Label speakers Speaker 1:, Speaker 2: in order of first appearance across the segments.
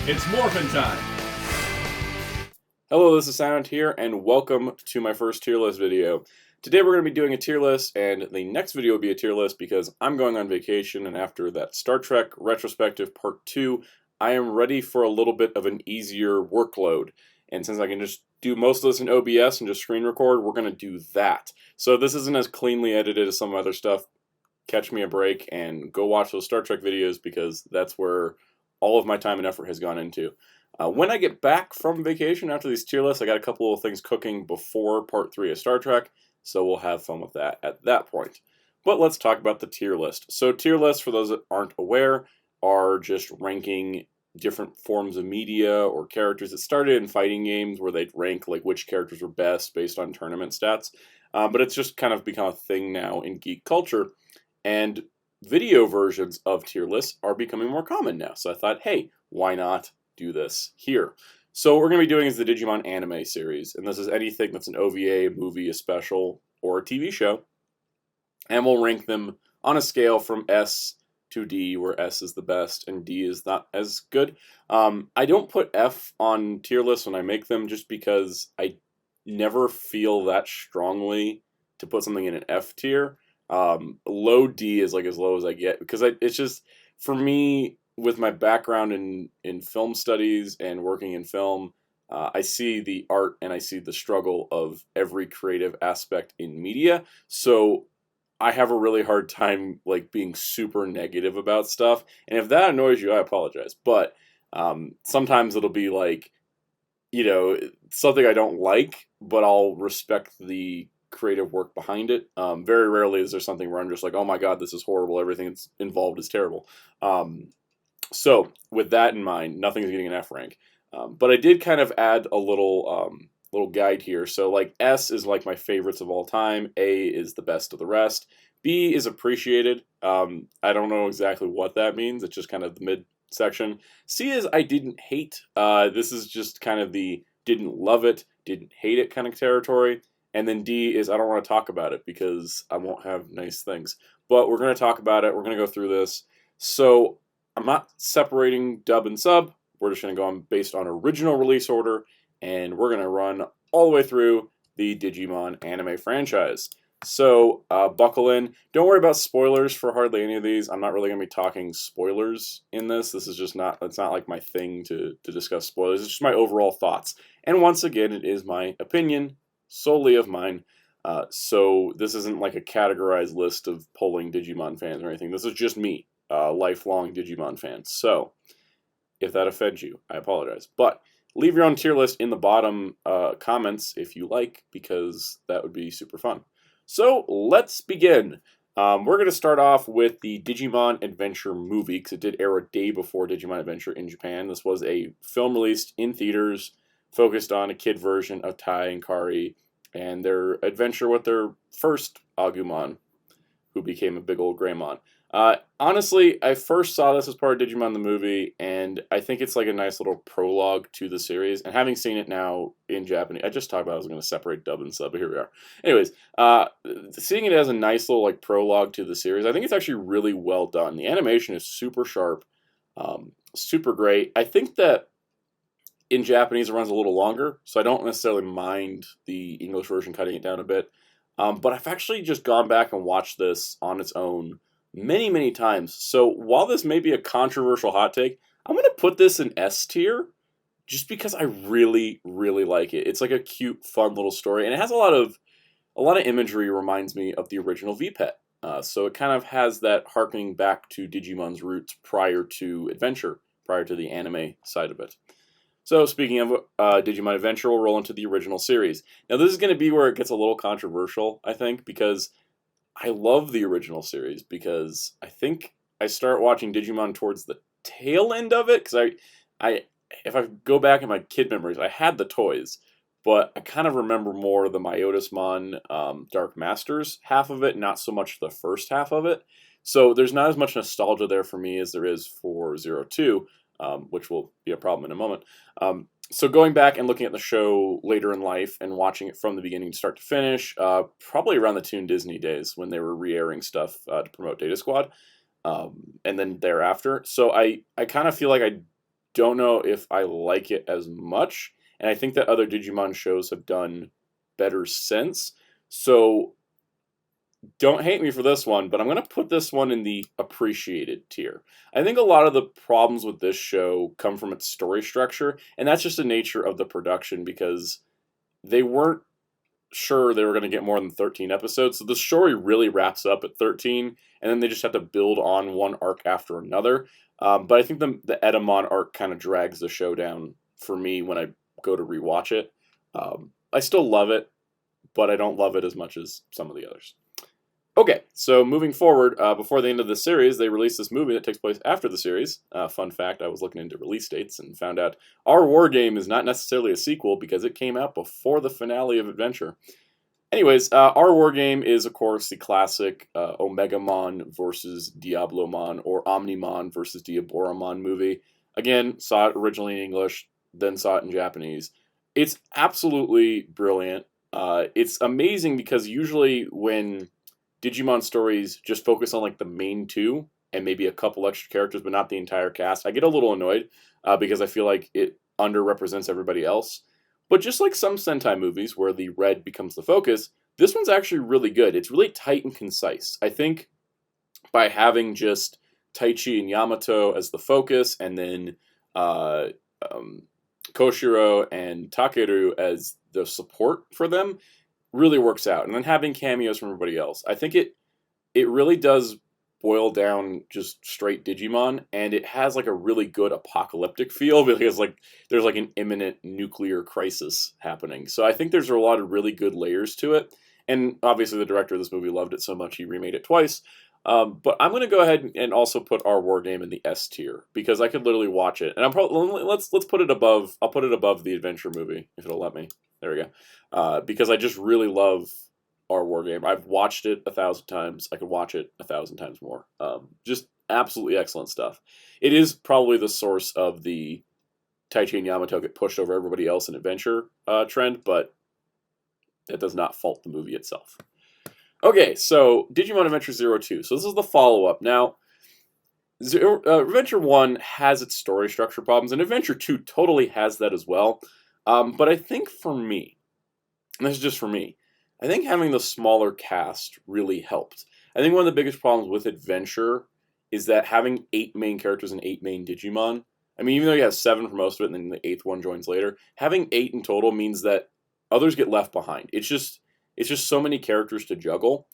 Speaker 1: It's morphin' time!
Speaker 2: Hello, this is Soundout here, and welcome to my first tier list video. Today we're going to be doing a tier list, and the next video will be a tier list because I'm going on vacation, and after that Star Trek retrospective part 2, I am ready for a little bit of an easier workload. And since I can just do most of this in OBS and just screen record, we're going to do that. So if this isn't as cleanly edited as some other stuff, catch me a break and go watch those Star Trek videos because that's where all of my time and effort has gone into. When I get back from vacation after these tier lists, I got a couple of things cooking before part 3 of Star Trek, so we'll have fun with that at that point. But let's talk about the tier list. So tier lists, for those that aren't aware, are just ranking different forms of media or characters. It started in fighting games where they'd rank like which characters were best based on tournament stats, but it's just kind of become a thing now in geek culture. And video versions of tier lists are becoming more common now. So I thought, hey, why not do this here? So what we're going to be doing is the Digimon anime series. And this is anything that's an OVA, a movie, a special, or a TV show. And we'll rank them on a scale from S to D, where S is the best and D is not as good. I don't put F on tier lists when I make them just because I never feel that strongly to put something in an F tier. Low D is like as low as I get because it's just, for me, with my background in film studies and working in film, I see the art and I see the struggle of every creative aspect in media. So I have a really hard time like being super negative about stuff. And if that annoys you, I apologize. But sometimes it'll be like, something I don't like, but I'll respect the creative work behind it. Very rarely is there something where I'm just like, oh my god, this is horrible, everything that's involved is terrible. So with that in mind, nothing is getting an F rank. But I did kind of add a little guide here. So like S is like my favorites of all time. A is the best of the rest. B is appreciated. I don't know exactly what that means. It's just kind of the mid section. C is I didn't hate. This is just kind of the didn't love it, didn't hate it kind of territory. And then D is I don't want to talk about it because I won't have nice things. But we're going to talk about it. We're going to go through this. So I'm not separating dub and sub. We're just going to go on based on original release order. And we're going to run all the way through the Digimon anime franchise. So buckle in. Don't worry about spoilers for hardly any of these. I'm not really going to be talking spoilers in this. This is just not, it's not like my thing to discuss spoilers. It's just my overall thoughts. And once again, it is my opinion, solely of mine. So this isn't like a categorized list of polling Digimon fans or anything. This is just me, lifelong Digimon fan. So if that offends you, I apologize. But leave your own tier list in the bottom comments if you like, because that would be super fun. So let's begin. We're going to start off with the Digimon Adventure movie, because it did air a day before Digimon Adventure in Japan. This was a film released in theaters, focused on a kid version of Tai and Kari and their adventure with their first Agumon, who became a big old Greymon. Honestly, I first saw this as part of Digimon the Movie, and I think it's like a nice little prologue to the series. And having seen it now in Japanese, I just talked about I was going to separate dub and sub, but here we are. Anyways, seeing it as a nice little like prologue to the series, I think it's actually really well done. The animation is super sharp, super great. I think that in Japanese it runs a little longer, so I don't necessarily mind the English version cutting it down a bit. But I've actually just gone back and watched this on its own many, many times. So while this may be a controversial hot take, I'm going to put this in S tier just because I really, really like it. It's like a cute, fun little story, and it has a lot of imagery. Reminds me of the original VPET. So it kind of has that harkening back to Digimon's roots prior to Adventure, prior to the anime side of it. So speaking of Digimon Adventure, we'll roll into the original series. Now this is going to be where it gets a little controversial, I think, because I love the original series, because I think I start watching Digimon towards the tail end of it, because if I go back in my kid memories, I had the toys, but I kind of remember more the Myotismon Dark Masters half of it, not so much the first half of it. So there's not as much nostalgia there for me as there is for 02, which will be a problem in a moment. So going back and looking at the show later in life and watching it from the beginning start to finish, probably around the Toon Disney days when they were re-airing stuff to promote Data Squad, and then thereafter. So I kind of feel like I don't know if I like it as much, and I think that other Digimon shows have done better since. So don't hate me for this one, but I'm going to put this one in the appreciated tier. I think a lot of the problems with this show come from its story structure, and that's just the nature of the production because they weren't sure they were going to get more than 13 episodes. So the story really wraps up at 13, and then they just have to build on one arc after another. But I think the Edamon arc kind of drags the show down for me when I go to rewatch it. I still love it, but I don't love it as much as some of the others. Okay, so moving forward, before the end of the series, they released this movie that takes place after the series. Fun fact, I was looking into release dates and found out Our War Game is not necessarily a sequel because it came out before the finale of Adventure. Anyways, Our War Game is, of course, the classic Omegamon versus Diaboromon or Omnimon versus Diaboromon movie. Again, saw it originally in English, then saw it in Japanese. It's absolutely brilliant. It's amazing because usually when Digimon stories just focus on like the main two and maybe a couple extra characters, but not the entire cast, I get a little annoyed because I feel like it underrepresents everybody else. But just like some Sentai movies where the red becomes the focus, this one's actually really good. It's really tight and concise. I think by having just Taichi and Yamato as the focus, and then uh, Koshiro and Takeru as the support for them, really works out. And then having cameos from everybody else, I think it really does boil down just straight Digimon, and it has like a really good apocalyptic feel because like there's like an imminent nuclear crisis happening. So I think there's a lot of really good layers to it, and obviously the director of this movie loved it so much he remade it twice. But I'm going to go ahead and also put Our War Game in the S tier because I could literally watch it, and I'm probably let's put it above. I'll put it above the Adventure movie if it'll let me. There we go. Because I just really love Our War Game. I've watched it 1,000 times. I could watch it 1,000 times more. Just absolutely excellent stuff. It is probably the source of the Taichi and Yamato get pushed over everybody else in Adventure trend, but that does not fault the movie itself. Okay, so Digimon Adventure 02. So this is the follow-up. Now, Adventure 1 has its story structure problems, and Adventure 2 totally has that as well. But I think for me, and this is just for me, I think having the smaller cast really helped. I think one of the biggest problems with Adventure is that having 8 main characters and 8 main Digimon, I mean, even though you have 7 for most of it and then the 8th one joins later, having 8 in total means that others get left behind. It's just so many characters to juggle.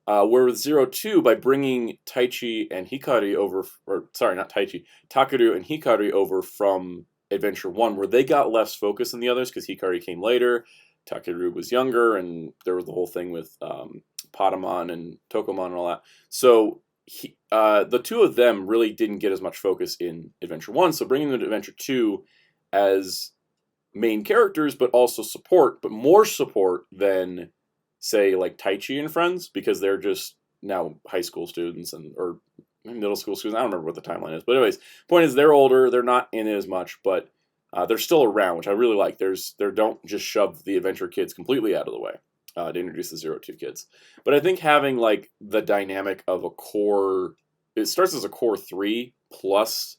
Speaker 2: Where with 02, by bringing Taichi and Hikari over, or sorry, not Taichi, Takeru and Hikari over from Adventure 1, where they got less focus than the others because Hikari came later, Takeru was younger, and there was the whole thing with Patamon and Tokomon and all that. So the two of them really didn't get as much focus in Adventure 1, so bringing them to Adventure 2 as main characters, but also support, but more support than, say, like Taichi and friends, because they're just now high school students or middle school students. I don't remember what the timeline is, but anyways, point is they're older, they're not in it as much, but they're still around, which I really like. They don't just shove the Adventure kids completely out of the way to introduce the 02 kids. But I think having like the dynamic of a core, it starts as a core 3 plus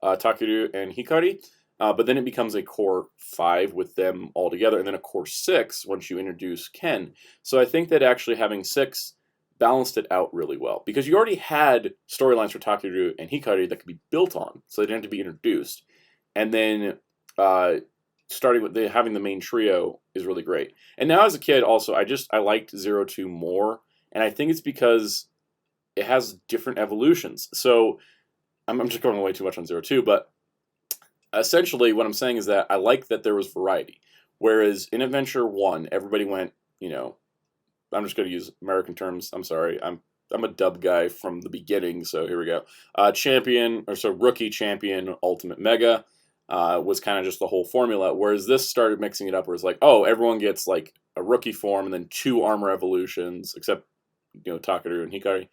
Speaker 2: Takeru and Hikari, but then it becomes a core 5 with them all together, and then a core 6 once you introduce Ken. So I think that actually having 6 balanced it out really well, because you already had storylines for Takeru and Hikari that could be built on, so they didn't have to be introduced. And then starting with having the main trio is really great. And now as a kid, also, I liked 02 more, and I think it's because it has different evolutions. So I'm just going way too much on 02, but essentially what I'm saying is that I like that there was variety. Whereas in Adventure 1, everybody went, I'm just going to use American terms. I'm sorry. I'm a dub guy from the beginning, so here we go. Rookie, champion, ultimate mega was kind of just the whole formula. Whereas this started mixing it up, where it's like, oh, everyone gets like a rookie form and then 2 armor evolutions, except Takeru and Hikari.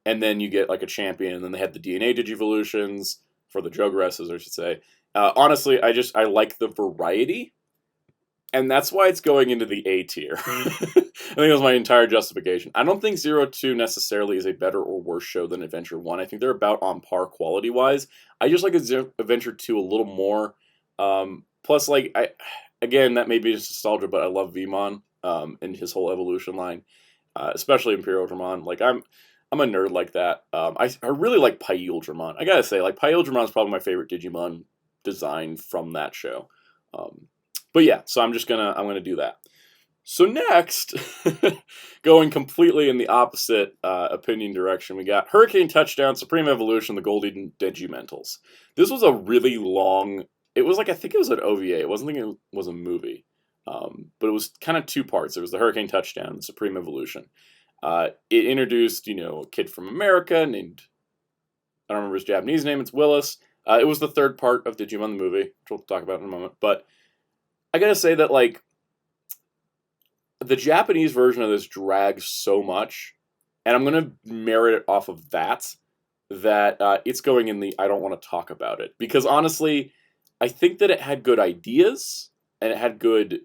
Speaker 2: And then you get like a champion, and then they had the DNA Digivolutions for the Jogresses, I should say. Honestly, I like the variety. And that's why it's going into the A tier. I think that's my entire justification. I don't think Zero Two necessarily is a better or worse show than Adventure 1. I think they're about on par quality-wise. I just like Adventure 2 a little more. Plus, like, again, that may be just nostalgia, but I love Vmon and his whole evolution line, especially Imperial Dramon. Like, I'm a nerd like that. I really like Pyule Dramon. I gotta say, like, Pyule Dramon is probably my favorite Digimon design from that show. But yeah, so I'm gonna do that. So next, going completely in the opposite opinion direction, we got Hurricane Touchdown, Supreme Evolution, the Golden Digimentals. This was a really long. It was like, I think it was an OVA. It wasn't like it was a movie, but it was kind of two parts. It was the Hurricane Touchdown and Supreme Evolution. It introduced, a kid from America named, I don't remember his Japanese name. It's Willis. It was the third part of Digimon the Movie, which we'll talk about in a moment. But I gotta say that, like, the Japanese version of this drags so much, and I'm gonna merit it off of that it's going in the I don't want to talk about it, because honestly, I think that it had good ideas and it had good,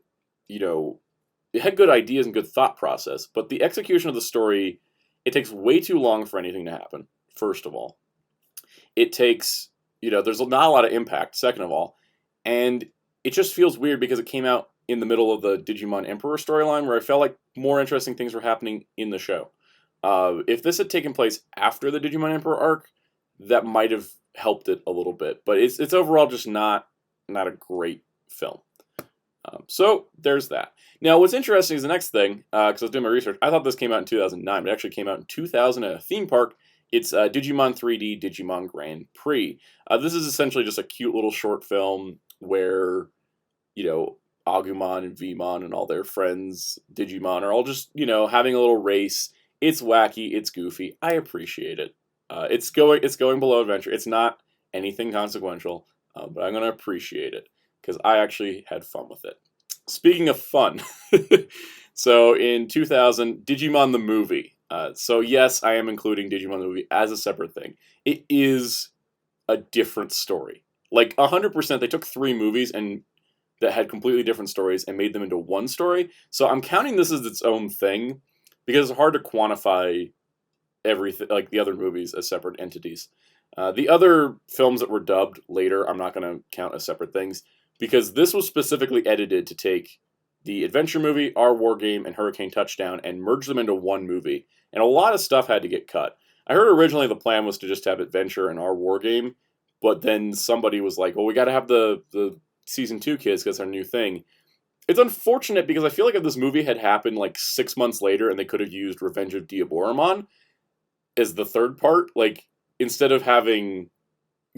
Speaker 2: ideas and good thought process, but the execution of the story, it takes way too long for anything to happen. First of all, it takes, there's not a lot of impact. Second of all, and it just feels weird because it came out in the middle of the Digimon Emperor storyline, where I felt like more interesting things were happening in the show. If this had taken place after the Digimon Emperor arc, that might have helped it a little bit. But it's overall just not a great film. So there's that. Now, what's interesting is the next thing, because I was doing my research. I thought this came out in 2009, but it actually came out in 2000 at a theme park. It's Digimon 3D Digimon Grand Prix. This is essentially just a cute little short film where, Agumon and Vmon and all their friends, Digimon, are all just, having a little race. It's wacky, it's goofy. I appreciate it. It's going below Adventure. It's not anything consequential, but I'm going to appreciate it because I actually had fun with it. Speaking of fun, so in 2000, Digimon the Movie. So yes, I am including Digimon the Movie as a separate thing. It is a different story. Like 100%, they took 3 movies and that had completely different stories and made them into one story. So I'm counting this as its own thing because it's hard to quantify everything, like the other movies, as separate entities. The other films that were dubbed later, I'm not going to count as separate things because this was specifically edited to take the Adventure movie, Our War Game, and Hurricane Touchdown and merge them into one movie. And a lot of stuff had to get cut. I heard originally the plan was to just have Adventure and Our War Game, but then somebody was like, well, we got to have the Season 2 kids because it's our new thing. It's unfortunate because I feel like if this movie had happened like 6 months later and they could have used Revenge of Diaboromon as the third part, like instead of having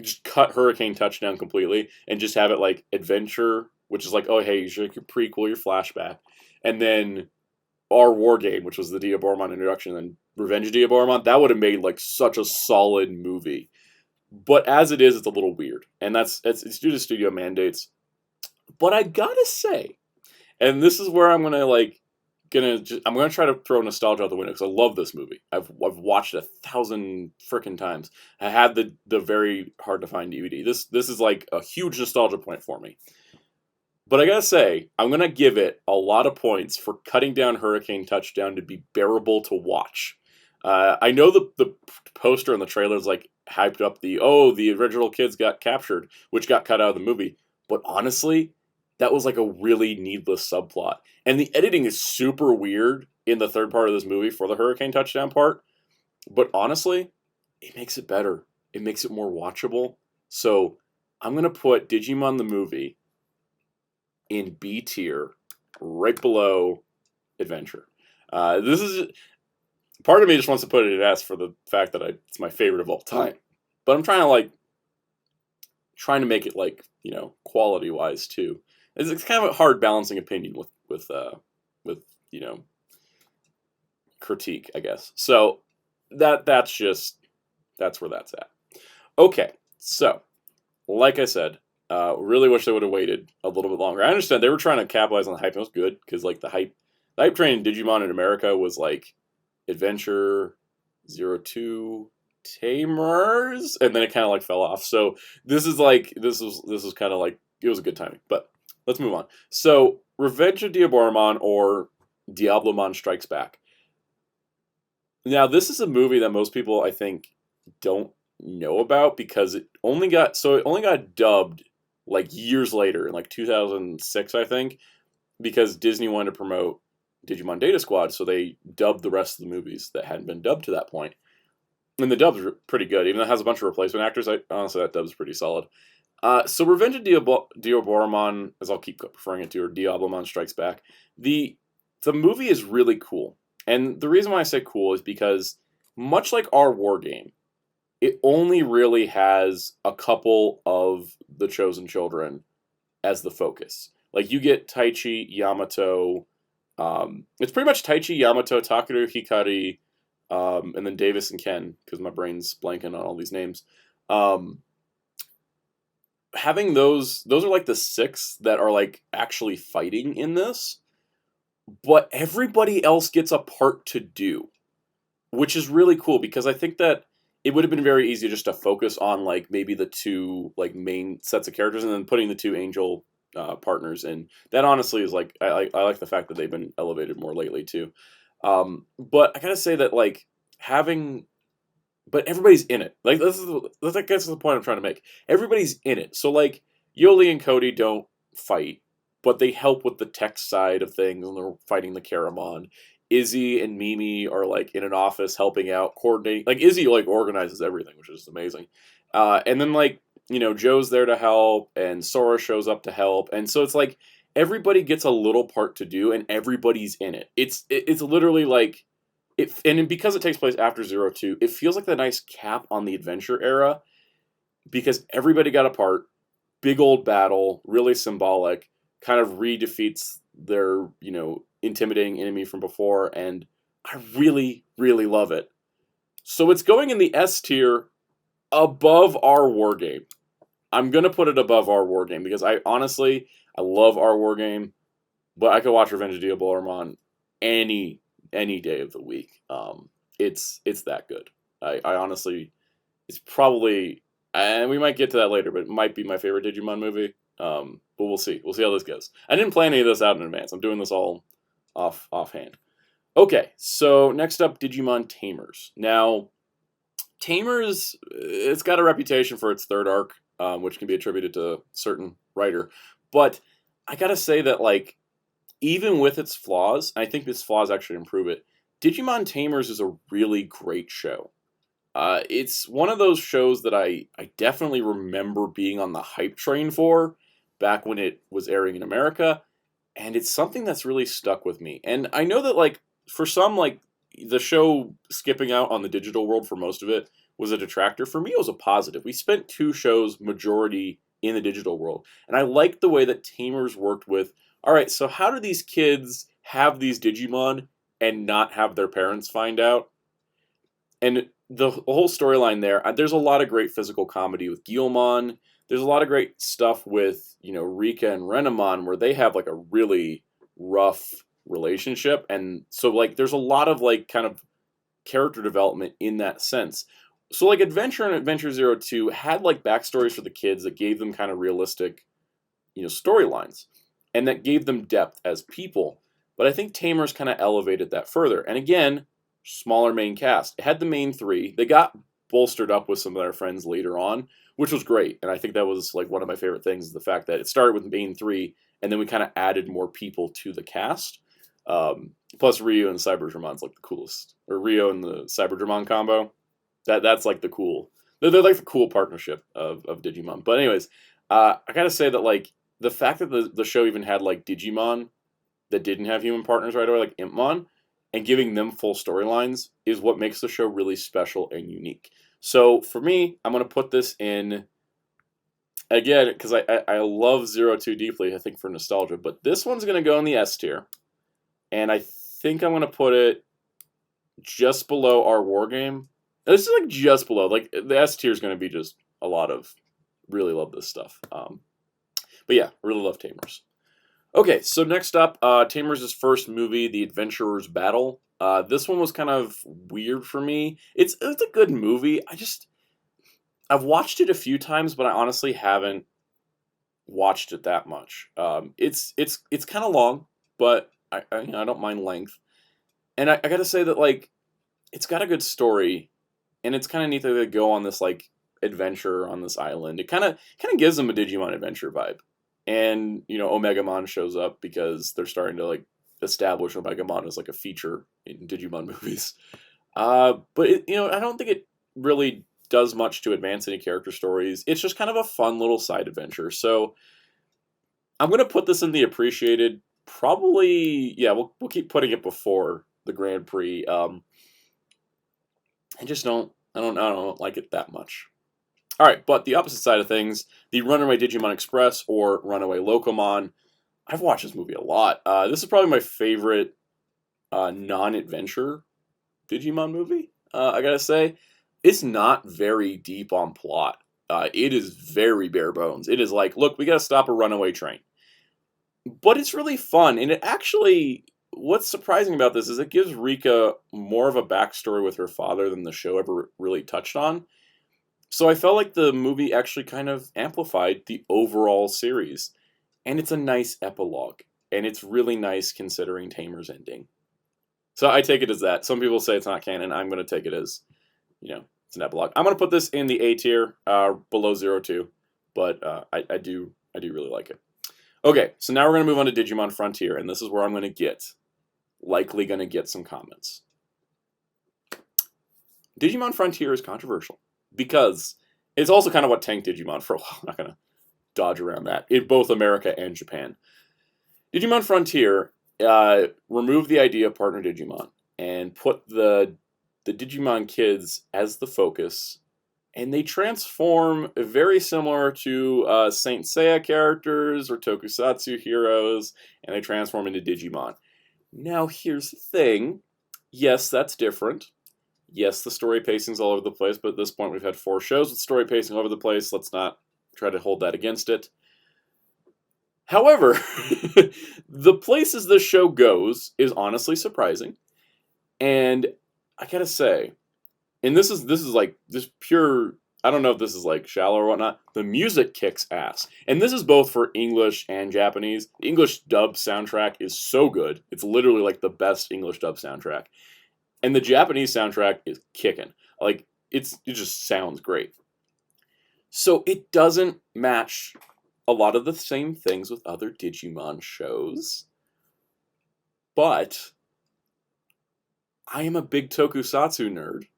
Speaker 2: just cut Hurricane Touchdown completely and just have it like Adventure, which is like, oh hey, you should your prequel, your flashback, and then Our War Game, which was the Diaboromon introduction, and then Revenge of Diaboromon, that would have made like such a solid movie. But as it is, it's a little weird, and it's due to studio mandates. But I gotta say, and this is where I'm gonna try to throw nostalgia out the window because I love this movie. I've watched it 1,000 frickin' times. I had the very hard to find DVD. This is like a huge nostalgia point for me. But I gotta say, I'm gonna give it a lot of points for cutting down Hurricane Touchdown to be bearable to watch. I know the poster and the trailers like hyped up the original kids got captured, which got cut out of the movie. But honestly, that was like a really needless subplot. And the editing is super weird in the third part of this movie for the Hurricane Touchdown part. But honestly, it makes it better. It makes it more watchable. So I'm going to put Digimon the Movie in B tier, right below Adventure. This is part of me just wants to put it in S for the fact that it's my favorite of all time. But I'm trying to make it like, quality wise too. It's kind of a hard balancing opinion with critique, I guess. So that's where that's at. Okay, so like I said, really wish they would have waited a little bit longer. I understand they were trying to capitalize on the hype. It was good because like the hype train in Digimon in America was like Adventure, 02, Tamers, and then it kind of like fell off. So this was kind of like, it was a good timing. But let's move on. So, Revenge of Diaboromon or Diaboromon Strikes Back. Now, this is a movie that most people, I think, don't know about because it only got dubbed like years later in like 2006, I think, because Disney wanted to promote Digimon Data Squad, so they dubbed the rest of the movies that hadn't been dubbed to that point. And the dub's pretty good, even though it has a bunch of replacement actors. Honestly, that dub's pretty solid. So Revenge of Diaboromon, as I'll keep referring it to, or Diaboromon Strikes Back, the the movie is really cool. And the reason why I say cool is because, much like our war game, it only really has a couple of the chosen children as the focus. Like, you get Taichi, Yamato, it's pretty much Taichi, Yamato, Takeru, Hikari, and then Davis and Ken, because my brain's blanking on all these names. Um, Having those are like the six that are like actually fighting in this, but everybody else gets a part to do, which is really cool because I think that it would have been very easy just to focus on like maybe the two like main sets of characters and then putting the two angel partners in. That honestly is like I like the fact that they've been elevated more lately too. But I gotta say that like having but everybody's in it. Like that's the point I'm trying to make. Everybody's in it. So like Yoli and Cody don't fight, but they help with the tech side of things, and they're fighting the Karamon. Izzy and Mimi are like in an office helping out, coordinating. Like Izzy like organizes everything, which is amazing. And then like Joe's there to help, and Sora shows up to help, and so it's like everybody gets a little part to do, and everybody's in it. It's literally like and because it takes place after 02, it feels like the nice cap on the adventure era because everybody got a part, big old battle, really symbolic, kind of re-defeats their, intimidating enemy from before, and I really, really love it. So it's going in the S tier above our war game. I'm gonna put it above our war game because I love our war game, but I could watch Revenge of Diaboromon any day of the week. It's that good. I honestly, it's probably, and we might get to that later, but it might be my favorite Digimon movie. But we'll see. We'll see how this goes. I didn't plan any of this out in advance. I'm doing this all offhand. Okay, so next up, Digimon Tamers. Now, Tamers, it's got a reputation for its third arc, which can be attributed to a certain writer. But I gotta say that, like, even with its flaws, I think its flaws actually improve it. Digimon Tamers is a really great show. It's one of those shows that I definitely remember being on the hype train for back when it was airing in America, and it's something that's really stuck with me. And I know that like for some like the show skipping out on the digital world for most of it was a detractor. For me, it was a positive. We spent two shows majority in the digital world, and I liked the way that Tamers worked with. All right, so how do these kids have these Digimon and not have their parents find out? And the whole storyline there, there's a lot of great physical comedy with Guilmon. There's a lot of great stuff with, Rika and Renamon where they have like a really rough relationship. And so like there's a lot of like kind of character development in that sense. So like Adventure and Adventure 02 had like backstories for the kids that gave them kind of realistic, storylines and that gave them depth as people. But I think Tamers kind of elevated that further. And again, smaller main cast. It had the main three. They got bolstered up with some of their friends later on, which was great. And I think that was like one of my favorite things, the fact that it started with main three, and then we kind of added more people to the cast. Plus Rio and Cyberdramon's like the coolest. Or Rio and the Cyberdramon combo. That's like the cool. They're like the cool partnership of Digimon. But anyways, I gotta say that like the fact that the show even had like Digimon that didn't have human partners right away, like Impmon, and giving them full storylines is what makes the show really special and unique. So for me, I'm going to put this in, again, because I love 02 deeply, I think for nostalgia, but this one's going to go in the S tier. And I think I'm going to put it just below our war game. This is like just below. Like the S tier is going to be just a lot of, really love this stuff. But yeah, really love Tamers. Okay, so next up, Tamers' first movie, The Adventurer's Battle. This one was kind of weird for me. It's a good movie. I've watched it a few times, but I honestly haven't watched it that much. It's kind of long, but I don't mind length. And I gotta say that, like, it's got a good story, and it's kind of neat that they go on this, like, adventure on this island. It kind of gives them a Digimon Adventure vibe. And, Omegamon shows up because they're starting to, like, establish Omegamon as, like, a feature in Digimon movies. But I don't think it really does much to advance any character stories. It's just kind of a fun little side adventure. So I'm gonna put this in the appreciated. Probably, yeah. We'll keep putting it before the Grand Prix. I just I don't like it that much. All right, but the opposite side of things, the Runaway Digimon Express or Runaway Locomon. I've watched this movie a lot. This is probably my favorite non-adventure Digimon movie. I gotta say, it's not very deep on plot. It is very bare bones. It is like, look, we gotta stop a runaway train. But it's really fun, and it actually, what's surprising about this is it gives Rika more of a backstory with her father than the show ever really touched on. So I felt like the movie actually kind of amplified the overall series. And it's a nice epilogue. And it's really nice considering Tamer's ending. So I take it as that. Some people say it's not canon. I'm going to take it as, it's an epilogue. I'm going to put this in the A tier, below 0-2. But I do really like it. Okay, so now we're going to move on to Digimon Frontier. And this is where I'm likely going to get some comments. Digimon Frontier is controversial. Because it's also kind of what tanked Digimon for a while. I'm not going to dodge around that. In both America and Japan. Digimon Frontier removed the idea of partner Digimon and put the Digimon kids as the focus. And they transform very similar to Saint Seiya characters or Tokusatsu heroes. And they transform into Digimon. Now, here's the thing. Yes, that's different. Yes, the story pacing's all over the place, but at this point we've had 4 shows with story pacing all over the place. Let's not try to hold that against it. However, the places this show goes is honestly surprising. And I gotta say, and this is like this pure, I don't know if this is like shallow or whatnot, the music kicks ass. And this is both for English and Japanese. The English dub soundtrack is so good. It's literally like the best English dub soundtrack. And the Japanese soundtrack is kicking. Like, it just sounds great. So it doesn't match a lot of the same things with other Digimon shows. But I am a big Tokusatsu nerd.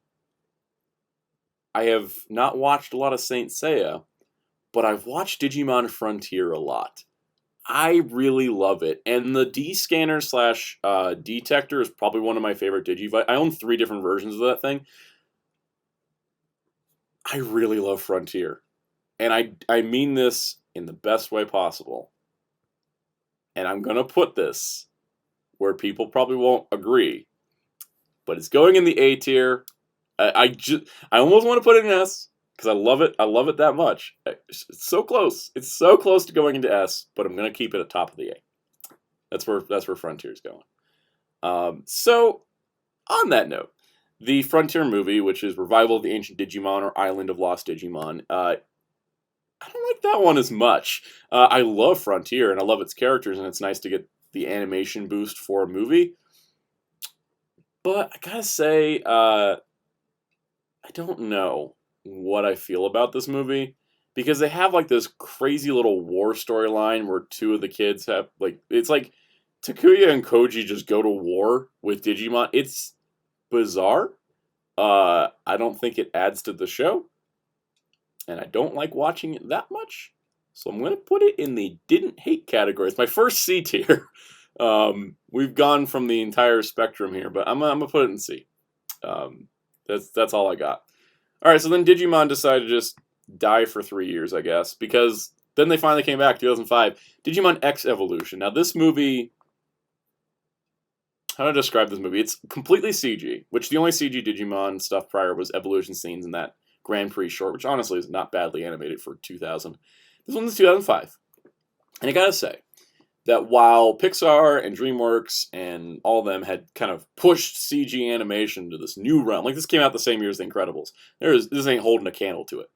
Speaker 2: I have not watched a lot of Saint Seiya, but I've watched Digimon Frontier a lot. I really love it. And the D-Scanner / Detector is probably one of my favorite Digivice. I own 3 different versions of that thing. I really love Frontier. And I mean this in the best way possible. And I'm going to put this where people probably won't agree. But it's going in the A tier. I almost want to put it in S. Because I love it. I love it that much. It's so close. It's so close to going into S, but I'm going to keep it at top of the A. That's where Frontier's going. So, on that note, the Frontier movie, which is Revival of the Ancient Digimon or Island of Lost Digimon, I don't like that one as much. I love Frontier, and I love its characters, and it's nice to get the animation boost for a movie. But I gotta say, I don't know what I feel about this movie, because they have like this crazy little war storyline where 2 of the kids have it's like Takuya and Koji just go to war with Digimon. It's bizarre. I don't think it adds to the show, and I don't like watching it that much. So I'm gonna put it in the didn't hate category. It's my first C tier. We've gone from the entire spectrum here, but I'm gonna put it in C. That's all I got. Alright, so then Digimon decided to just die for 3 years, I guess, because then they finally came back, 2005. Digimon X Evolution. Now, this movie, how do I describe this movie? It's completely CG, which the only CG Digimon stuff prior was evolution scenes in that Grand Prix short, which honestly is not badly animated for 2000. This one's 2005. And I gotta say, that while Pixar and DreamWorks and all of them had kind of pushed CG animation to this new realm, like this came out the same year as The Incredibles, this ain't holding a candle to it.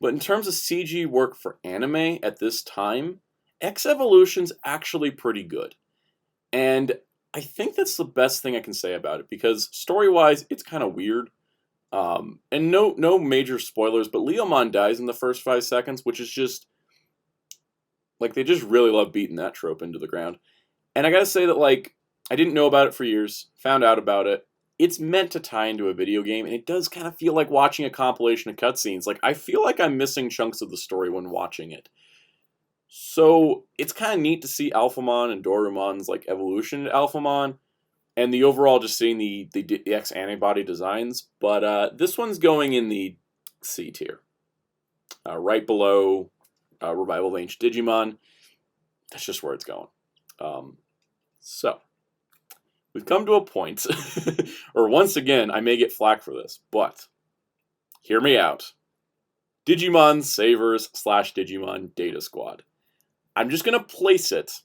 Speaker 2: But in terms of CG work for anime at this time, X Evolution's actually pretty good. And I think that's the best thing I can say about it, because story-wise, it's kind of weird. And no major spoilers, but Leomon dies in the first 5 seconds, which is just, like, they just really love beating that trope into the ground. And I gotta say that, like, I didn't know about it for years, found out about it. It's meant to tie into a video game, and it does kind of feel like watching a compilation of cutscenes. Like, I feel like I'm missing chunks of the story when watching it. So, it's kind of neat to see Alphamon and Dorumon's, like, evolution at Alphamon, and the overall just seeing the X antibody designs. But this one's going in the C tier. Right below Revival of Ancient Digimon. That's just where it's going. So, we've come to a point, or once again, I may get flack for this, but hear me out. Digimon Savers / Digimon Data Squad. I'm just going to place it,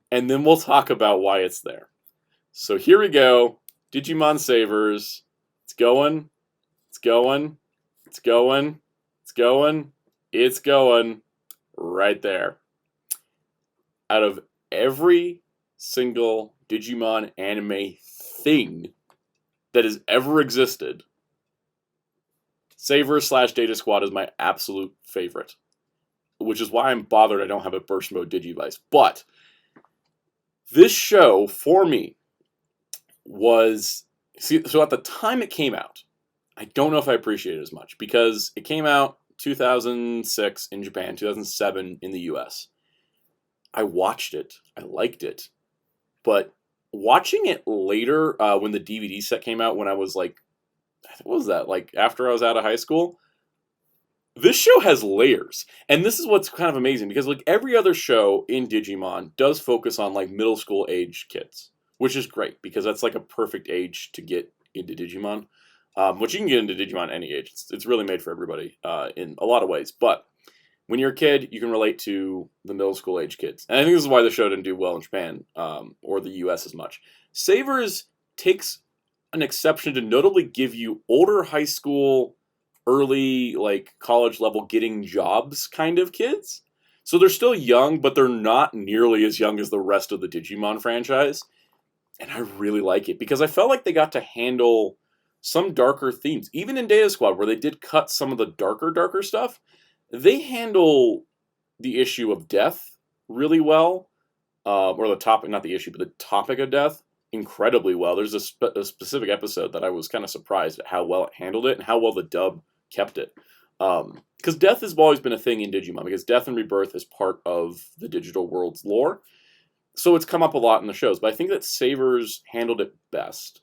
Speaker 2: and then we'll talk about why it's there. So here we go. Digimon Savers. It's going. It's going. It's going. It's going. It's going. Right there. Out of every single Digimon anime thing that has ever existed, Savers / Data Squad is my absolute favorite. Which is why I'm bothered I don't have a burst mode Digivice. But this show, for me, was... So at the time it came out, I don't know if I appreciate it as much, because it came out 2006 in Japan, 2007 in the US. I watched it. I liked it. But watching it later, when the DVD set came out, when I was like... What was that? Like, after I was out of high school? This show has layers, and this is what's kind of amazing, because like every other show in Digimon does focus on like middle school age kids, which is great, because that's like a perfect age to get into Digimon, which you can get into Digimon any age. It's really made for everybody in a lot of ways, but when you're a kid, you can relate to the middle school age kids, and I think this is why the show didn't do well in Japan or the US as much. Savers takes an exception to notably give you older high school, early, like, college level getting jobs kind of kids. So they're still young, but they're not nearly as young as the rest of the Digimon franchise. And I really like it, because I felt like they got to handle some darker themes. Even in Data Squad, where they did cut some of the darker stuff, they handle the issue of death really well. Or the topic, not the issue, but the topic of death incredibly well. There's a specific episode that I was kind of surprised at how well it handled it and how well the dub kept it. Because death has always been a thing in Digimon, because death and rebirth is part of the digital world's lore. So it's come up a lot in the shows, but I think that Savers handled it best.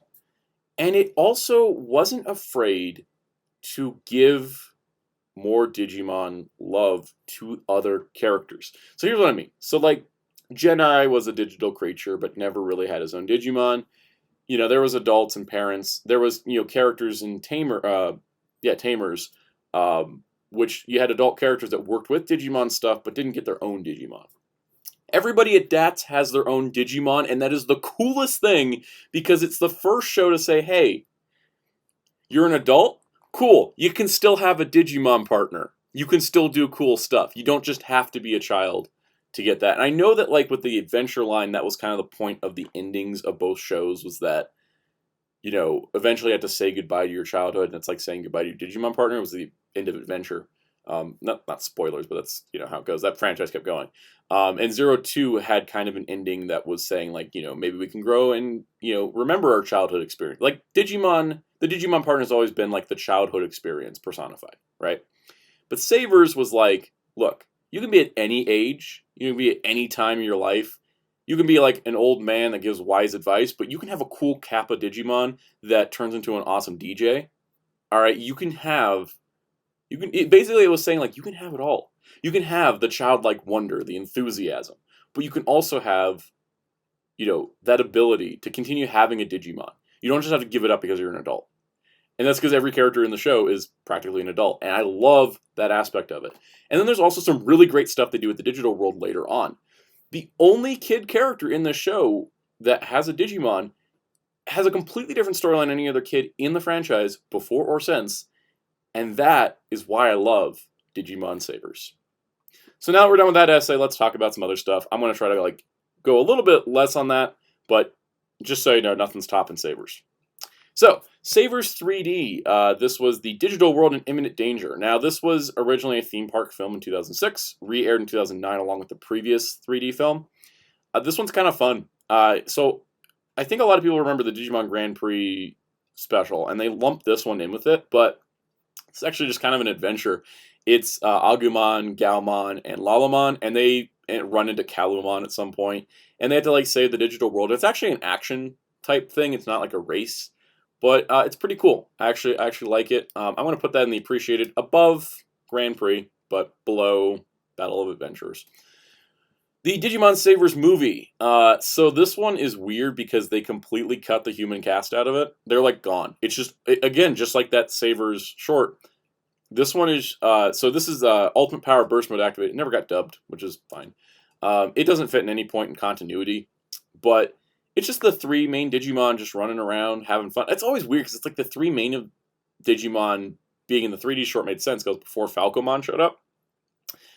Speaker 2: And it also wasn't afraid to give more Digimon love to other characters. So here's what I mean. So like, Genai was a digital creature, but never really had his own Digimon. You know, there was adults and parents. There was, you know, characters in Tamers, which you had adult characters that worked with Digimon stuff, but didn't get their own Digimon. Everybody at DATS has their own Digimon, and that is the coolest thing, because it's the first show to say, hey, you're an adult? Cool. You can still have a Digimon partner. You can still do cool stuff. You don't just have to be a child to get that. And I know that, like, with the Adventure line, that was kind of the point of the endings of both shows, was that, you know, eventually you have to say goodbye to your childhood, and it's like saying goodbye to your Digimon partner. It was the end of Adventure. Not spoilers, but that's, you know, how it goes. That franchise kept going. And 02 had kind of an ending that was saying, like, you know, maybe we can grow and, you know, remember our childhood experience. Like, Digimon, the Digimon partner has always been, like, the childhood experience personified, right? But Savers was like, look, you can be at any age, you can be at any time in your life, you can be like an old man that gives wise advice, but you can have a cool Kappa Digimon that turns into an awesome DJ. Alright, basically it was saying, like, you can have it all. You can have the childlike wonder, the enthusiasm, but you can also have, you know, that ability to continue having a Digimon. You don't just have to give it up because you're an adult. And that's because every character in the show is practically an adult. And I love that aspect of it. And then there's also some really great stuff they do with the digital world later on. The only kid character in the show that has a Digimon has a completely different storyline than any other kid in the franchise, before or since. And that is why I love Digimon Savers. So now that we're done with that essay, let's talk about some other stuff. I'm going to try to like go a little bit less on that, but just so you know, nothing's topping Savers. So, Savers 3D. This was the digital world in imminent danger. Now, this was originally a theme park film in 2006, re-aired in 2009 along with the previous 3D film. This one's kind of fun. So, I think a lot of people remember the Digimon Grand Prix special, and they lumped this one in with it, but it's actually just kind of an adventure. It's Agumon, Gaomon, and Lalamon, and they run into Kalumon at some point, and they have to like save the digital world. It's actually an action type thing. It's not like a race. But it's pretty cool. I actually like it. I'm going to put that in the appreciated, above Grand Prix, but below Battle of Adventures. The Digimon Savers movie. So this one is weird because they completely cut the human cast out of it. They're like gone. It's just, again, just like that Savers short. This one is, so this is Ultimate Power Burst Mode activated. It never got dubbed, which is fine. It doesn't fit in any point in continuity, but it's just the three main Digimon just running around, having fun. It's always weird because it's like the three main of Digimon being in the 3D short made sense because before Falcomon showed up.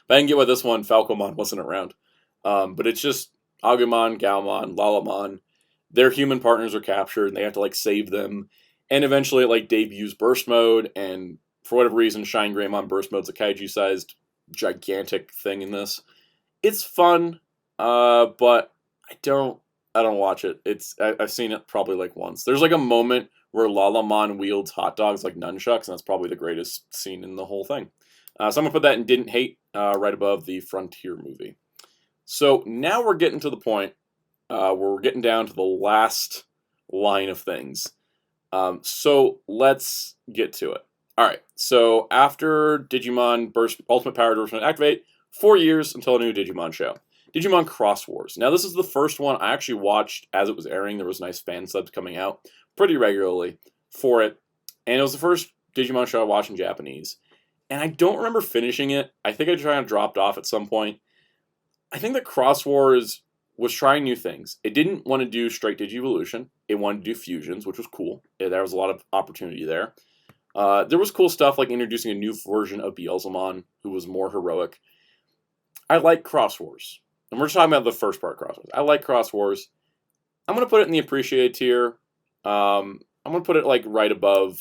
Speaker 2: But I didn't get why this one, Falcomon, wasn't around. But it's just Agumon, Gaomon, Lalamon. Their human partners are captured and they have to like save them. And eventually it like debuts Burst Mode, and for whatever reason, Shine Greymon Burst Mode's a kaiju-sized gigantic thing in this. It's fun, but I don't watch it. I've seen it probably like once. There's like a moment where Lalamon wields hot dogs like nunchucks, and that's probably the greatest scene in the whole thing. So I'm going to put that in Didn't Hate, right above the Frontier movie. So now we're getting to the point where we're getting down to the last line of things. So let's get to it. Alright, so after Digimon Ultimate Power Burst activate, 4 years until a new Digimon show. Digimon Xros Wars. Now, this is the first one I actually watched as it was airing. There was nice fan subs coming out pretty regularly for it. And it was the first Digimon show I watched in Japanese. And I don't remember finishing it. I think I just kind of dropped off at some point. I think that Xros Wars was trying new things. It didn't want to do straight Digivolution. It wanted to do fusions, which was cool. There was a lot of opportunity there. There was cool stuff like introducing a new version of Beelzemon, who was more heroic. I like Xros Wars. And we're just talking about the first part of Xros Wars. I like Xros Wars. I'm going to put it in the appreciated tier. I'm going to put it like right above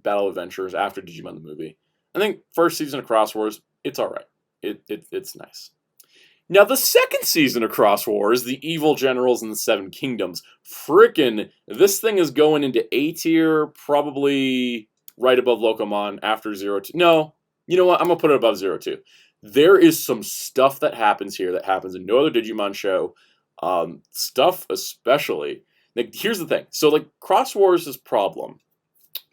Speaker 2: Battle Adventures after Digimon the Movie. I think first season of Xros Wars, it's alright. It's nice. Now the second season of Xros Wars, the Evil Generals in the Seven Kingdoms. Frickin', this thing is going into A tier, probably right above Locomon after 02. No, you know what? I'm going to put it above 02. There is some stuff that happens here that happens in no other Digimon show. Stuff especially. Like, here's the thing. So, like, Xros Wars' problem,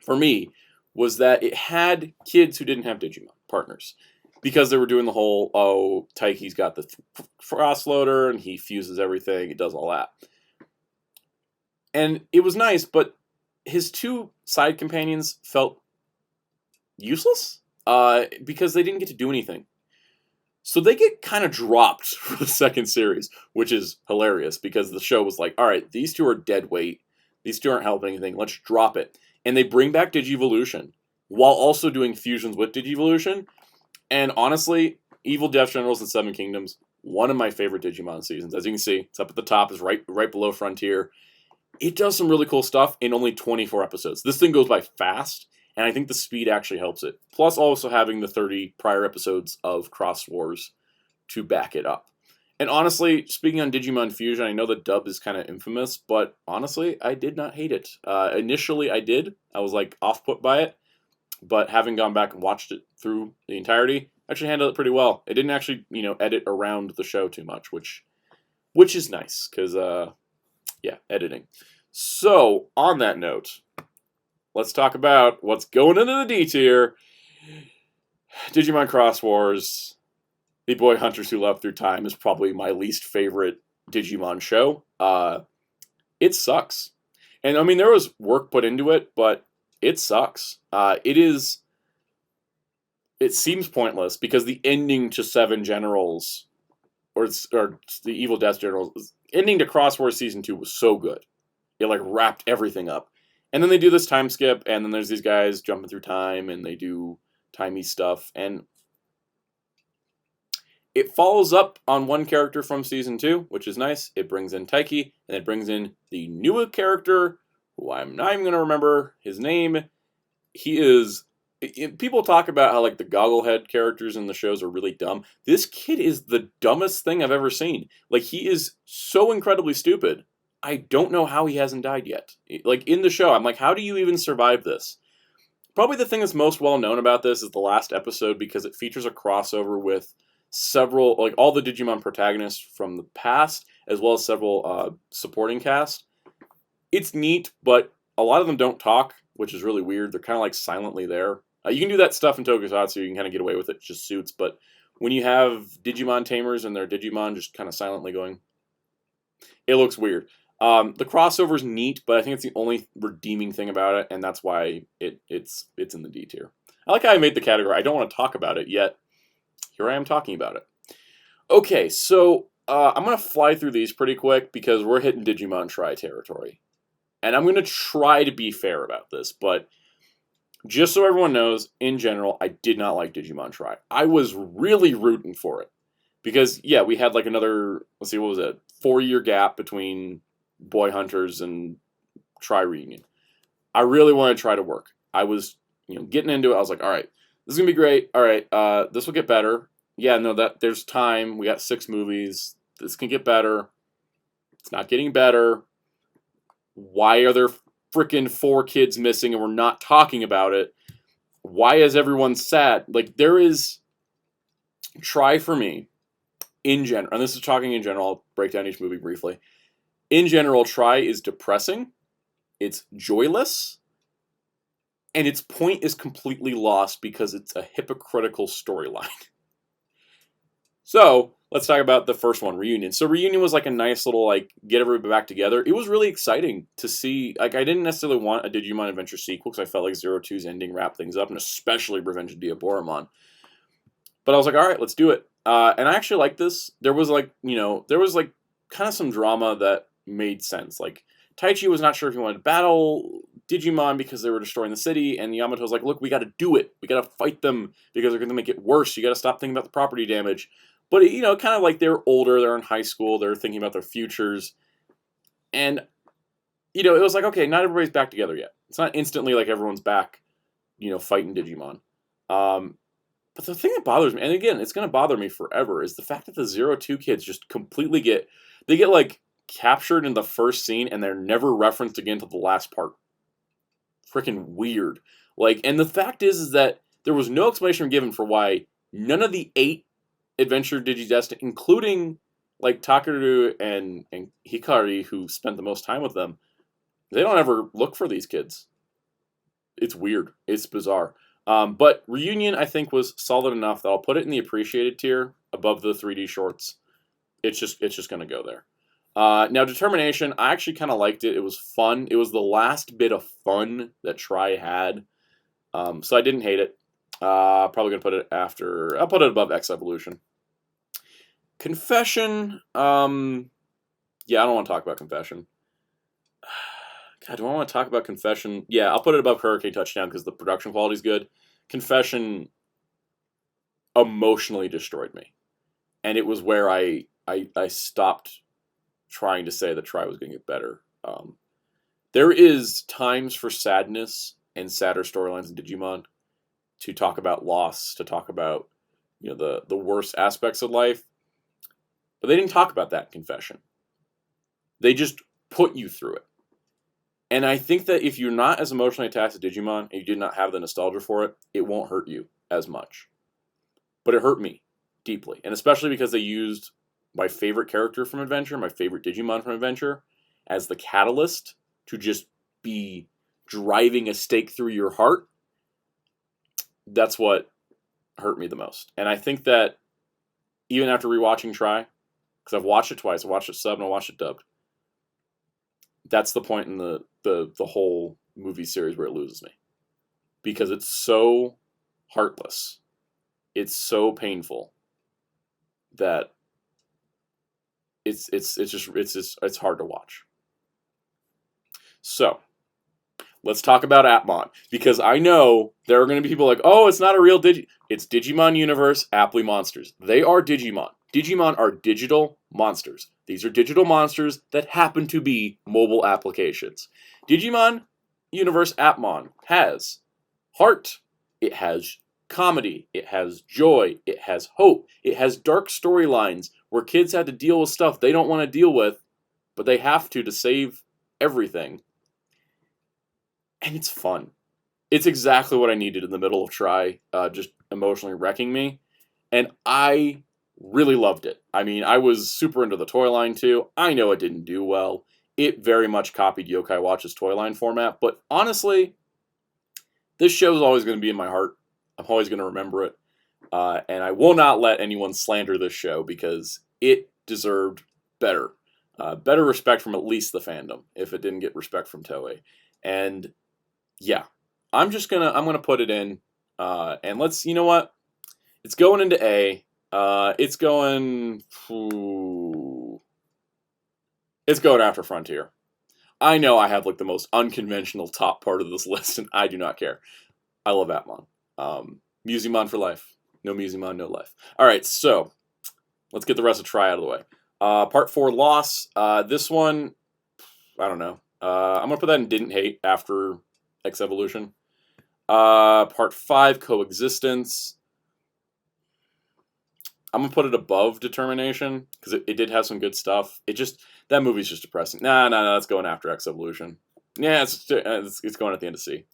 Speaker 2: for me, was that it had kids who didn't have Digimon partners. Because they were doing the whole, oh, Taiki's got the frost loader, and he fuses everything, it does all that. And it was nice, but his two side companions felt useless. Because they didn't get to do anything. So they get kind of dropped for the second series, which is hilarious because the show was like, all right, these two are dead weight. These two aren't helping anything. Let's drop it. And they bring back Digivolution while also doing fusions with Digivolution. And honestly, Evil Death Generals and Seven Kingdoms, one of my favorite Digimon seasons. As you can see, it's up at the top, is right below Frontier. It does some really cool stuff in only 24 episodes. This thing goes by fast. And I think the speed actually helps it. Plus also having the 30 prior episodes of Xros Wars to back it up. And honestly, speaking on Digimon Fusion, I know the dub is kind of infamous, but honestly, I did not hate it. Initially, I did. I was like off-put by it. But having gone back and watched it through the entirety, I actually handled it pretty well. It didn't actually, edit around the show too much, which is nice, because, yeah, editing. So, on that note, let's talk about what's going into the D tier. Digimon Xros Wars, the boy hunters who love through time, is probably my least favorite Digimon show. It sucks. And, I mean, there was work put into it, but it sucks. It seems pointless, because the ending to Seven Generals, or the Evil Death Generals, ending to Xros Wars Season 2 was so good. It, like, wrapped everything up. And then they do this time skip, and then there's these guys jumping through time, and they do timey stuff, and It follows up on one character from season 2, which is nice. It brings in Taiki, and it brings in the newer character, who I'm not even going to remember his name. He is... People talk about how like the gogglehead characters in the shows are really dumb. This kid is the dumbest thing I've ever seen. Like, he is so incredibly stupid. I don't know how he hasn't died yet. Like, in the show, I'm like, how do you even survive this? Probably the thing that's most well known about this is the last episode, because it features a crossover with several, like all the Digimon protagonists from the past, as well as several supporting cast. It's neat, but a lot of them don't talk, which is really weird. They're kind of like silently there. You can do that stuff in Tokusatsu, you can kind of get away with it, it just suits, but when you have Digimon Tamers and their Digimon just kind of silently going, it looks weird. The crossover's neat, but I think it's the only redeeming thing about it, and that's why it's in the D tier. I like how I made the category. I don't want to talk about it, yet here I am talking about it. Okay, so I'm going to fly through these pretty quick because we're hitting Digimon Tri territory. And I'm going to try to be fair about this, but just so everyone knows, in general, I did not like Digimon Tri. I was really rooting for it. Because, yeah, we had like another, let's see, what was it, 4-year gap between Boy Hunters and Tri Reunion. I really wanted to try to work. I was, getting into it. I was like, all right, this is going to be great. All right, this will get better. Yeah, no, there's time. We got 6 movies. This can get better. It's not getting better. Why are there freaking 4 kids missing and we're not talking about it? Why is everyone sad? Like, there is, Tri for me, in general, and this is talking in general, I'll break down each movie briefly. In general, Tri is depressing, it's joyless, and its point is completely lost because it's a hypocritical storyline. So, let's talk about the first one, Reunion. So Reunion was like a nice little, like, get everybody back together. It was really exciting to see. Like, I didn't necessarily want a Digimon Adventure sequel because I felt like Zero Two's ending wrapped things up, and especially Revenge of Diaboromon. But I was like, all right, let's do it. And I actually liked this. There was like, kind of some drama that made sense. Like, Taichi was not sure if he wanted to battle Digimon because they were destroying the city, and Yamato's like, look, we got to do it. We got to fight them because they're going to make it worse. You got to stop thinking about the property damage. But, kind of like they're older, they're in high school, they're thinking about their futures. And, it was like, okay, not everybody's back together yet. It's not instantly like everyone's back, fighting Digimon. But the thing that bothers me, and again, it's going to bother me forever, is the fact that the 0-2 kids just completely get like captured in the first scene and they're never referenced again to the last part. Freaking weird. Like, and the fact is that there was no explanation given for why none of the 8 Adventure Digidestined, including like Takeru and Hikari, who spent the most time with them, they don't ever look for these kids. It's weird. It's bizarre. But Reunion, I think, was solid enough that I'll put it in the appreciated tier above the 3D shorts. It's just going to go there. Now, Determination, I actually kind of liked it. It was fun. It was the last bit of fun that Tri had. So I didn't hate it. Probably going to put it after... I'll put it above X Evolution. Confession. Yeah, I don't want to talk about Confession. God, do I want to talk about Confession? Yeah, I'll put it above Hurricane Touchdown because the production quality is good. Confession emotionally destroyed me. And it was where I stopped trying to say that Tri was going to get better. There is times for sadness and sadder storylines in Digimon to talk about loss, to talk about the worst aspects of life. But they didn't talk about that in Confession. They just put you through it. And I think that if you're not as emotionally attached to Digimon and you did not have the nostalgia for it, it won't hurt you as much. But it hurt me deeply. And especially because they used my favorite character from Adventure, my favorite Digimon from Adventure, as the catalyst to just be driving a stake through your heart. That's what hurt me the most. And I think that even after rewatching Tri, because I've watched it twice, I watched it subbed and I watched it dubbed, that's the point in the whole movie series where it loses me. Because it's so heartless. It's so painful that it's hard to watch. So, let's talk about Appmon. Because I know there are going to be people like, oh, it's not a real It's Digimon Universe, aptly monsters. They are Digimon. Digimon are digital monsters. These are digital monsters that happen to be mobile applications. Digimon Universe Appmon has heart. It has comedy. It has joy. It has hope. It has dark storylines where kids had to deal with stuff they don't want to deal with, but they have to save everything. And it's fun. It's exactly what I needed in the middle of Try, just emotionally wrecking me. And I really loved it. I mean, I was super into the toy line too. I know it didn't do well. It very much copied Yokai Watch's toy line format. But honestly, this show is always going to be in my heart. I'm always going to remember it. And I will not let anyone slander this show because it deserved better. Better respect from at least the fandom if it didn't get respect from Toei. And yeah, I'm gonna put it in. And let's, you know what? It's going into A. It's going after Frontier. I know I have like the most unconventional top part of this list, and I do not care. I love Appmon. Musimon for life. No Musimon, no life. All right, so let's get the rest of Try out of the way. Part 4, Loss. This one, I don't know. I'm gonna put that in Didn't Hate after X Evolution. Part 5, Coexistence. I'm gonna put it above Determination because it did have some good stuff. That movie's just depressing. No, that's going after X Evolution. Yeah, it's going at the end of C.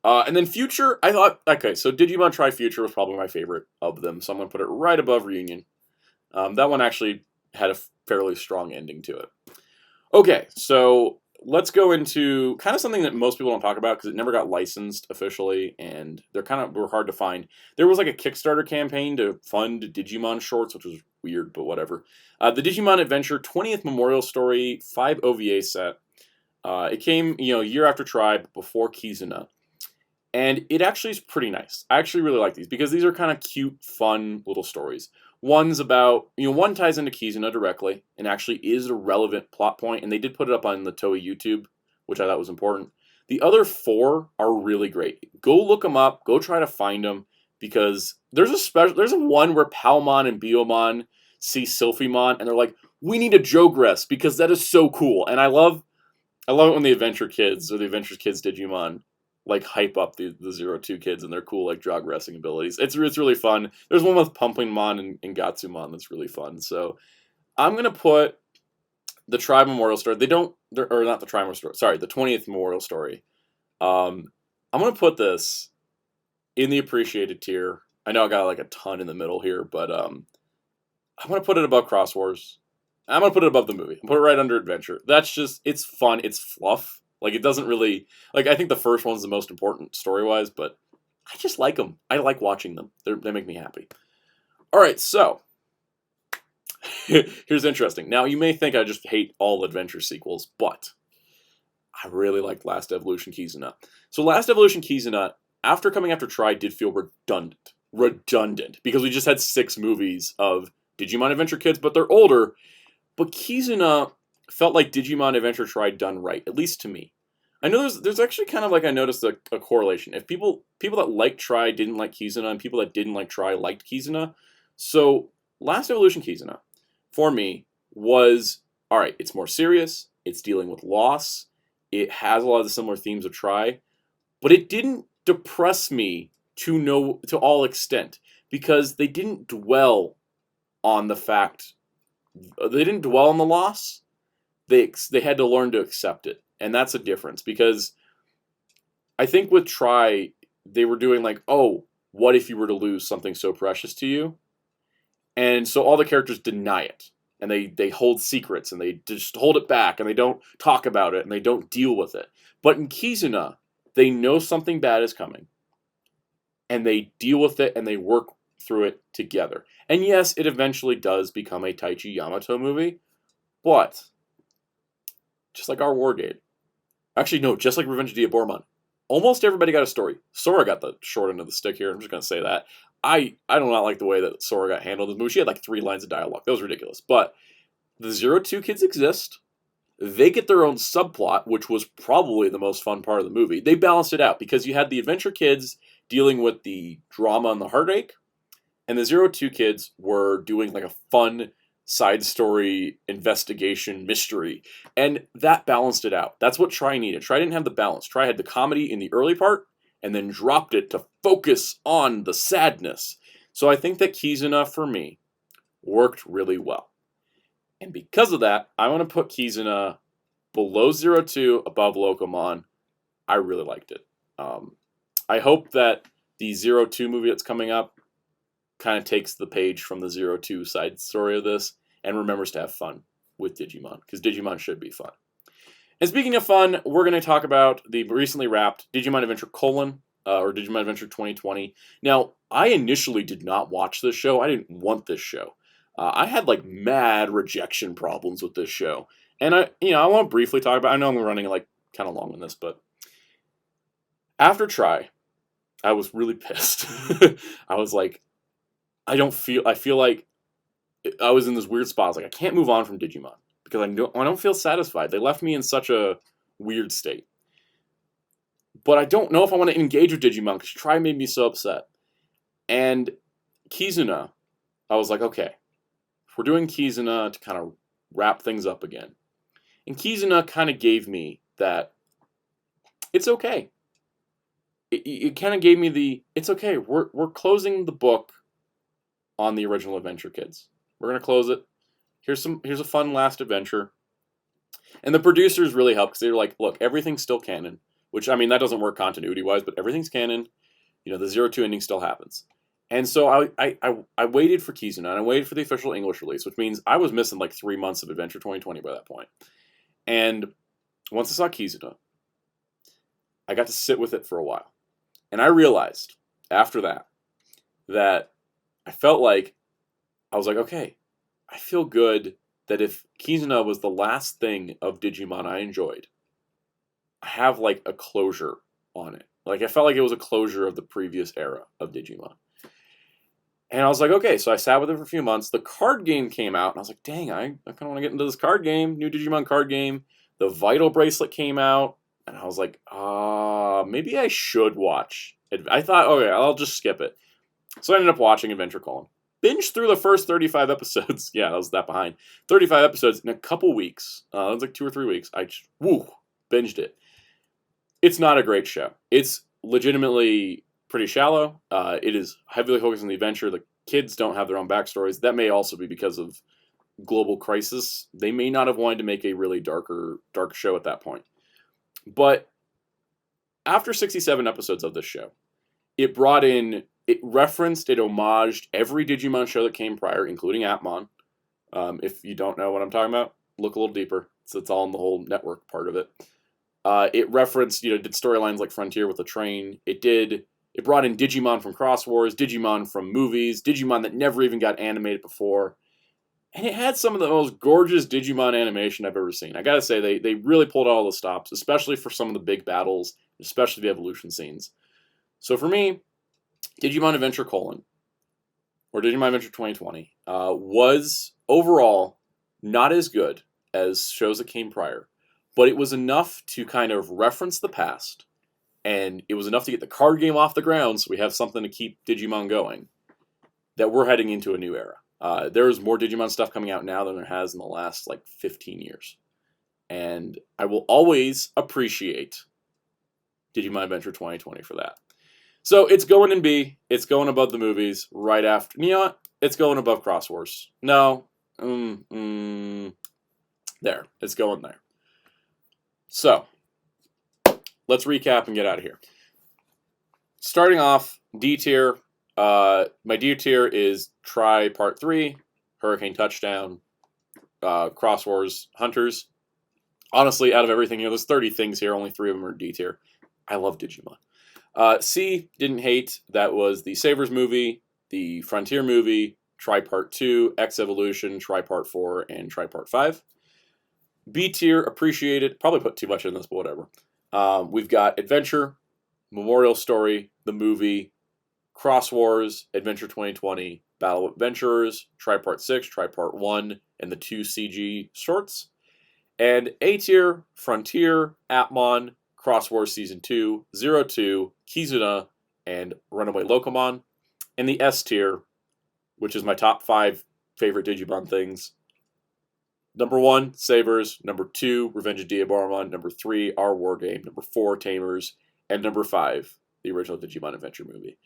Speaker 2: And then Future, I thought, okay, so Digimon Tri Future was probably my favorite of them, so I'm gonna put it right above Reunion. That one actually had a fairly strong ending to it. Okay, so let's go into kind of something that most people don't talk about because it never got licensed officially, and were hard to find. There was like a Kickstarter campaign to fund Digimon shorts, which was weird, but whatever. The Digimon Adventure 20th Memorial Story 5 OVA set. It came, a year after Try, but before Kizuna. And it actually is pretty nice. I actually really like these because these are kind of cute, fun little stories. One's about, one ties into Kizuna directly and actually is a relevant plot point, and they did put it up on the Toei YouTube, which I thought was important. The other 4 are really great. Go look them up. Go try to find them because there's a one where Palmon and Biomon see Sylphimon and they're like, we need a Jogress because that is so cool. And I love it when the Adventure Kids or the Adventure Kids Digimon like hype up the 02 kids and their cool like Jogressing abilities. It's really fun. There's one with Pumpingmon and Gatsumon that's really fun. So I'm gonna put the Tri Memorial Story. Not the Tri Memorial Story. Sorry, the 20th Memorial Story. I'm gonna put this in the appreciated tier. I know I got like a ton in the middle here, but I'm gonna put it above Xros Wars. I'm gonna put it above the movie. I'm put it right under Adventure. It's fun. It's fluff. Like, it doesn't really... Like, I think the first one's the most important story-wise, but I just like them. I like watching them. They make me happy. All right, so... Here's interesting. Now, you may think I just hate all Adventure sequels, but I really liked Last Evolution Kizuna. So, Last Evolution Kizuna, after coming after Try, did feel redundant. Because we just had 6 movies of Digimon Adventure kids, but they're older. But Kizuna felt like Digimon Adventure Try done right, at least to me. I know there's actually kind of like I noticed a correlation. If people that liked Try didn't like Kizuna, and people that didn't like Try liked Kizuna. So Last Evolution Kizuna, for me, was, alright, it's more serious, it's dealing with loss, it has a lot of the similar themes of Try, but it didn't depress me to all extent, because they didn't dwell on the fact, they didn't dwell on the loss. They had to learn to accept it, and that's a difference, because I think with Try, they were doing like, oh, what if you were to lose something so precious to you? And so all the characters deny it, and they hold secrets, and they just hold it back, and they don't talk about it, and they don't deal with it. But in Kizuna, they know something bad is coming, and they deal with it, and they work through it together. And yes, it eventually does become a Taichi Yamato movie, but just like our War Gate. Actually, no, just like Revenge of Diaboromon. Almost everybody got a story. Sora got the short end of the stick here. I'm just going to say that. I do not like the way that Sora got handled in this movie. She had like 3 lines of dialogue. That was ridiculous. But the 02 kids exist. They get their own subplot, which was probably the most fun part of the movie. They balanced it out because you had the Adventure kids dealing with the drama and the heartache, and the 02 kids were doing like a fun side story investigation mystery, and that balanced it out. That's what Try needed. Try didn't have the balance. Try had the comedy in the early part and then dropped it to focus on the sadness. So I think that Kizuna, for me, worked really well. And because of that, I want to put Kizuna below 02, above Locomon. I really liked it. I hope that the 02 movie that's coming up kind of takes the page from the 02 side story of this and remembers to have fun with Digimon, because Digimon should be fun. And speaking of fun, we're going to talk about the recently wrapped Digimon Adventure : or Digimon Adventure 2020. Now, I initially did not watch this show. I didn't want this show. I had like mad rejection problems with this show, and I want to briefly talk about. I know I'm running like kind of long on this, but after Try, I was really pissed. I was like, I feel like I was in this weird spot. I was like, I can't move on from Digimon because I don't feel satisfied. They left me in such a weird state. But I don't know if I want to engage with Digimon because Try made me so upset. And Kizuna, I was like, okay, we're doing Kizuna to kind of wrap things up again. And Kizuna kind of gave me that, it's okay. It kind of gave me the, it's okay, we're closing the book on the original Adventure kids. We're going to close it. Here's a fun last adventure. And the producers really helped because they were like, look, everything's still canon. Which, I mean, that doesn't work continuity-wise, but everything's canon. You know, the 02 ending still happens. And so I waited for Kizuna, and I waited for the official English release, which means I was missing like 3 months of Adventure 2020 by that point. And once I saw Kizuna, I got to sit with it for a while. And I realized, after that I felt like, I was like, okay, I feel good that if Kizuna was the last thing of Digimon I enjoyed, I have like a closure on it. Like I felt like it was a closure of the previous era of Digimon. And I was like, okay, so I sat with it for a few months. The card game came out, and I was like, dang, I kind of want to get into this card game, new Digimon card game. The Vital bracelet came out, and I was like, maybe I should watch it. I thought, okay, I'll just skip it. So I ended up watching Adventure : Binge through the first 35 episodes. Yeah, I was that behind. 35 episodes in a couple weeks. It was like 2 or 3 weeks. I just, binged it. It's not a great show. It's legitimately pretty shallow. It is heavily focused on the adventure. The kids don't have their own backstories. That may also be because of global crisis. They may not have wanted to make a really dark show at that point. But after 67 episodes of this show, it referenced, it homaged every Digimon show that came prior, including Appmon. If you don't know what I'm talking about, look a little deeper. So it's all in the whole network part of it. It referenced, did storylines like Frontier with the train. It brought in Digimon from Xros Wars, Digimon from movies, Digimon that never even got animated before. And it had some of the most gorgeous Digimon animation I've ever seen. I gotta say, they really pulled out all the stops, especially for some of the big battles, especially the evolution scenes. So for me, Digimon Adventure : or Digimon Adventure 2020 was overall not as good as shows that came prior. But it was enough to kind of reference the past, and it was enough to get the card game off the ground so we have something to keep Digimon going, that we're heading into a new era. There's more Digimon stuff coming out now than there has in the last, 15 years. And I will always appreciate Digimon Adventure 2020 for that. So it's going in B. It's going above the movies right after. You know what? It's going above Xros Wars. No. There. It's going there. So, let's recap and get out of here. Starting off, D tier. My D tier is Try Part 3, Hurricane Touchdown, Xros Wars Hunters. Honestly, out of everything here, there's 30 things here, only 3 of them are D tier. I love Digimon. C, didn't hate. That was the Savers movie, the Frontier movie, Try Part 2, X Evolution, Try Part 4, and Try Part 5. B tier, appreciated. Probably put too much in this, but whatever. We've got Adventure, Memorial Story, the movie, Xros Wars, Adventure 2020, Battle of Adventurers, Try Part 6, Try Part 1, and the 2 CG shorts. And A tier, Frontier, Appmon, Xros Wars Season 2, 02, Kizuna, and Runaway Locomon. And the S tier, which is my top 5 favorite Digimon things. Number 1, Savers. Number 2, Revenge of Diaboromon. Number 3, Our War Game. Number 4, Tamers. And number 5, the original Digimon Adventure movie.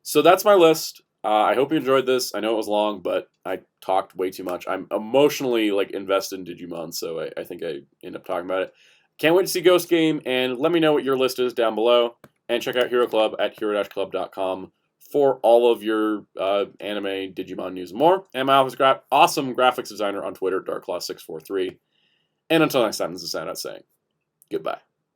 Speaker 2: So that's my list. I hope you enjoyed this. I know it was long, but I talked way too much. I'm emotionally invested in Digimon, so I think I end up talking about it. Can't wait to see Ghost Game, and let me know what your list is down below. And check out Hero Club at hero-club.com for all of your anime, Digimon news and more. And my awesome graphics designer on Twitter, Darklaw643. And until next time, this is Soundout saying goodbye.